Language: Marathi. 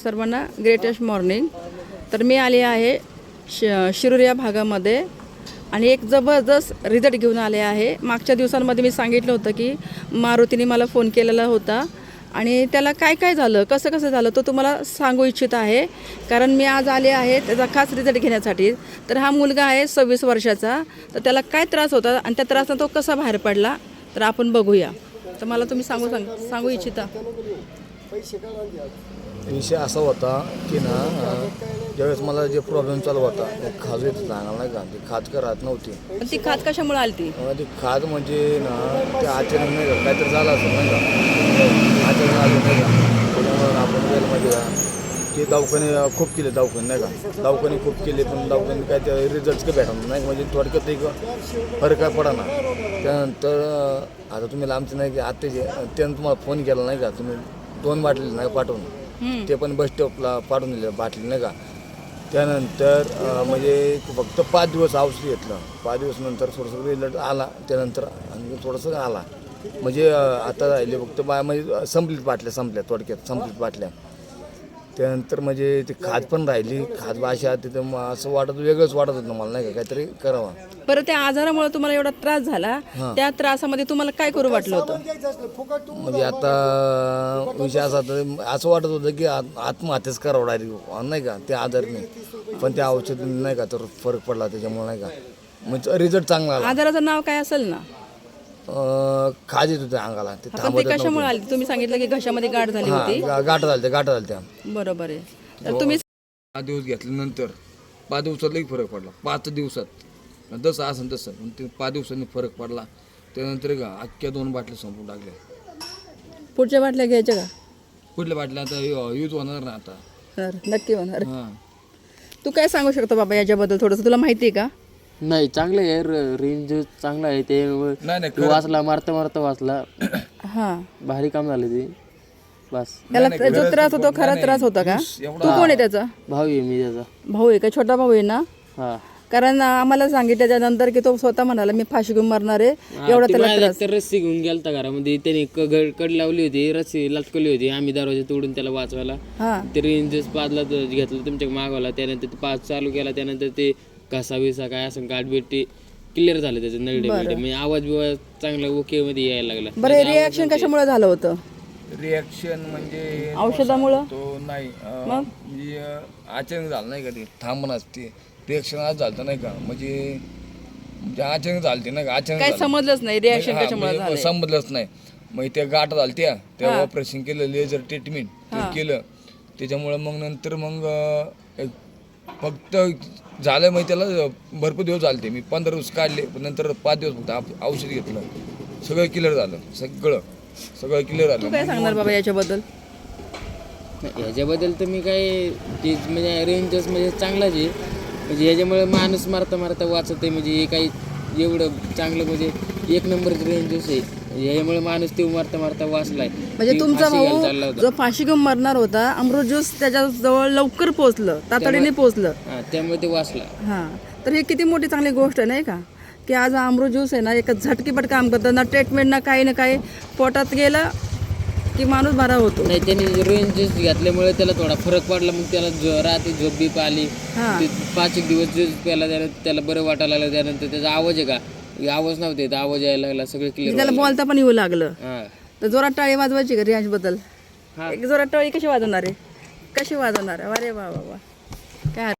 सर्वांना ग्रेटेस्ट मॉर्निंग. तर मी आले आहे शिरूर या भागामध्ये आणि एक जबरदस्त रिझल्ट घेऊन आले आहे. मागच्या दिवसांमध्ये मी सांगितलं होतं की मारुतीने मला फोन केलेला होता आणि त्याला काय काय झालं, कसं कसं झालं तो तुम्हाला सांगू इच्छित आहे. कारण मी आज आले आहे त्याचा खास रिझल्ट घेण्यासाठी. तर हा मुलगा आहे 26 वर्षाचा. तर त्याला काय त्रास होता आणि त्या त्रासानं तो कसा बाहेर पडला तर आपण बघूया. तर मला तुम्ही सांगू इच्छिता. विषय असा होता की ना, ज्यावेळेस मला जे प्रॉब्लेम चालू होता खाज येत सांगायला नाही का, ती खाज का राहत नव्हती. पण ती खाज कशामुळे आली ती? ती खाज म्हणजे ना ते अचानक नाही का काहीतरी झालं असं नाही का, अचानक आलं नाही का. त्याच्यामुळे आपण वेळ म्हणजे का ते दवाखाने खूप केले, दवाखाने खूप केले, पण दवाखाने काय ते रिझल्ट्स काही भेटणार नाही. म्हणजे थोडक्यात एक फरक काय पडा ना. त्यानंतर आता तुम्ही लांबचे नाही की आत्ताचे त्यानं तुम्हाला फोन केला नाही का, तुम्ही 2 बाटली नाही पाठवून ते पण बस स्टॉपला पाठवून दिलं बाटली नाही का. त्यानंतर म्हणजे फक्त 5 दिवस औषध घेतलं. 5 दिवस नंतर थोडंसं रिझल्ट आला. त्यानंतर आणि थोडंसं आला म्हणजे आता राहिले फक्त म्हणजे थोडक्यात संपलीत बाटल्या. त्यानंतर म्हणजे ती खाज पण राहिली. खाज भाषा तिथं असं वेगळंच वाटत होतं मला नाही का, काहीतरी करावं. बरं, त्या आजारामुळे तुम्हाला एवढा त्रास झाला, त्या त्रासामध्ये तुम्हाला काय करू वाटलं होतं? म्हणजे आता विषय असा असं वाटत होतं की आत्महत्याच करावं डायरेक्ट नाही का त्या आजारने. पण त्या औषध नाही का तर फरक पडला त्याच्यामुळे नाही का, म्हणजे रिझल्ट चांगला आला. आजाराचं नाव काय असेल ना? खाज येत होत्या अंगाला, ते पण थांबत ते कशामुळे आली? तुम्ही सांगितलं की घशामध्ये गाठ झाली होती. गाठ झाल्या त्या. बरोबर आहे. तर तुम्ही 5 दिवस घेतल्यानंतर 5 दिवसात लई फरक पडला. 5 दिवसात जसं असं तसं पण ते 5 दिवसांनी फरक पडला. त्यानंतर का अख्ख्या 2 बाटल्या संपून टाकल्या. पुढच्या बाटल्या घ्यायच्या का? कुठल्या बाटल्या आता यूज होणार ना आता. नक्की होणार. तू काय सांगू शकतो बाबा याच्याबद्दल? थोडंसं तुला माहिती आहे का? नाही, चांगलं आहे. रेंज चांगला आहे. ते वाचला, मारता वाचला. हां, भारी काम झालं ते. बस. त्याला जो त्रास होतो खरा त्रास होता का? तू कोण आहे त्याचा भाऊ आहे मी त्याचा. भाऊ आहे का? छोटा भाऊ आहे ना? हा, कारण आम्हाला सांगितलं त्याच्यानंतर की तो स्वतः म्हणाला मी फाशी घेऊन मरणार आहे. एवढा त्याला त्रास. तर रस्सी घेऊन गेलता घरामध्ये. त्याने कड लावली होती, रस्सी लटकवली होती. आम्ही दरवाजा तोडून त्याला वाचवायला ते रेंज पाजला घेतलं तुमच्या मागवला. त्यानंतर ते पाच चालू केला. त्यानंतर ते घसा बिसा काय असं गाठबेटी क्लिअर झालं त्याचं. नळडे म्हणजे आवाज बिवाज चांगला ओके मध्ये यायला लागला. बरं, रिॲक्शन कशामुळे झालं होतं? रिॲक्शन म्हणजे औषधामुळं? तो नाही म्हणजे अचानक झालं नाही का, ते थांबणार ते रिॲक्शन आज झालं नाही का, म्हणजे अचानक झालं ते नाही का. अचानक काय समजलंच नाही रिॲक्शन कशामुळे झालं? समजलंच नाही. मग त्या गाठ झाल्या त्या ऑपरेशन केलं, लेझर ट्रीटमेंट ते केलं. त्याच्यामुळं मग नंतर मग फक्त झालं मग त्याला भरपूर दिवस झाले. मी 15 दिवस काढले, पण नंतर 5 दिवस फक्त औषध घेतलं. सगळं क्लिअर झालं. सगळं क्लिअर झालं. तू काय सांगणार बाबा याच्याबद्दल? ह्याच्याबद्दल तर मी काय ते म्हणजे रेंजच म्हणजे चांगलाच आहे. म्हणजे ह्याच्यामुळे माणूस मारता वाचत आहे. म्हणजे हे काही एवढं चांगलं म्हणजे 1 नंबर रेंजच आहे. ह्याच्यामुळे माणूस ते मारता वाचलाय. म्हणजे तुमचा भाऊ जो फाशी घेऊन मरणार होता, अमृत ज्यूस त्याच्याजवळ लवकर पोहोचलं, तातडीने पोहोचलं. त्यामुळे ते वाचला. हां, तर हे किती मोठी चांगली गोष्ट आहे नाही का, की आज अमृत ज्यूस आहे ना एक झटकीपट काम करतं. ना ट्रीटमेंट ना काही ना काही, पोटात गेलं की माणूस बरा होतो. नाही, त्यांनी रेंज ज्यूस घेतल्यामुळे त्याला थोडा फरक पडला. मग त्याला रात्री झोप बीप आली. 5 दिवस ज्यूस प्यायला त्याला बरं वाटायला लागलं. त्यानंतर त्याचा आवाज आहे का, आवाज नव्हते, आवाज यायला लागला. सगळं क्लिअर, त्याला बोलता पण येऊ लागलं. तर जोरात टाळी वाजवायची का रियाज बद्दल? एक जोरात टाळी कशी वाजवणार आहे? अरे वा वा वा, काय